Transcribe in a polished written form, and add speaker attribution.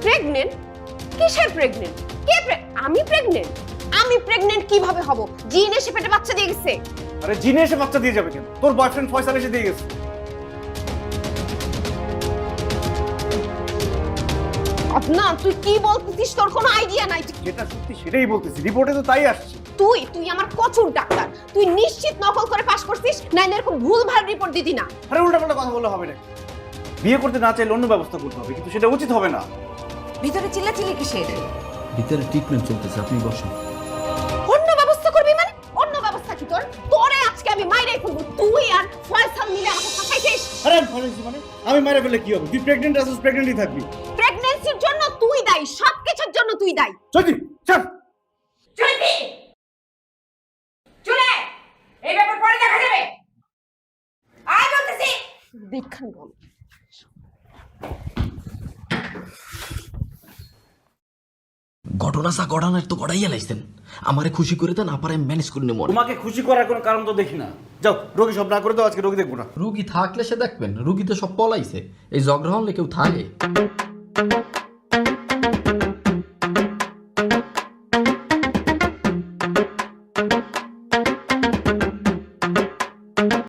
Speaker 1: Pregnant? কিসের pregnant? আমি pregnant? আমি প্রেগনেন্ট কিভাবে হব? জিন এসে পেটে বাচ্চা দিয়ে গেছে।
Speaker 2: আরে জিনে এসে বাচ্চা দিয়ে যাবে কেন? তোর বয়ফ্রেন্ড ফয়সাল এসে দিয়ে গেছে।
Speaker 1: না, তুই কি বলতেছিস? তোর কোনো আইডিয়া নাই।
Speaker 2: যেটা সত্যি সেটাই বলতেছি, রিপোর্টে তো তাই আসছে।
Speaker 1: তুই আমার কচুর ডাক্তার। তুই নিশ্চিত নকল করে পাস করছিস, না এরকম ভুলভাল রিপোর্ট দিতি না।
Speaker 2: আরে উল্টাপাল্টা কথা বললে হবে না। বিয়ে করতে না চাইলে অন্য ব্যবস্থা করতে হবে, কিন্তু সেটা উচিত হবে না।
Speaker 1: ভিতরে চিল্লাচিল্লি কিসের?
Speaker 3: ভিতরে ট্রিটমেন্ট চলতেছে, আপনি বসুন।
Speaker 1: অন্য ব্যবস্থা করবি মানে? অন্য ব্যবস্থা কি তোর? তোরে আজকে আমি মাইরাই ফেলবো। তুই আর ফয়সাল মিলে আমাকে ফাঁসাইছিস।
Speaker 2: আরে মানে আমি মারা ফেলে কি হবে? তুই প্রেগনেন্ট আছিস, প্রেগনেন্টই থাকবি।
Speaker 1: প্রেগন্যান্সির জন্য তুই দায়ী, সবকিছুর জন্য তুই দায়ী।
Speaker 2: চল চল।
Speaker 4: চলবি চলে এই ব্যাপার পরে দেখা যাবে। আয় বলতেছি।
Speaker 1: দেখান বল।
Speaker 3: ঘটনা চা ঘটনার তো গড়াইয়া লাইছেন। আমারে খুশি করে দেন, আপারে ম্যানেজ করে নেব।
Speaker 2: তোমাকে খুশি করার কোনো কারণ তো দেখি না। যাও, রোগী সব না করে দাও, আজকে রোগী দেখবো না।
Speaker 3: রুগী থাকলে সে দেখবেন, রুগী তো সব পলাইছে। এই জগ্রহণ কেউ থাকে।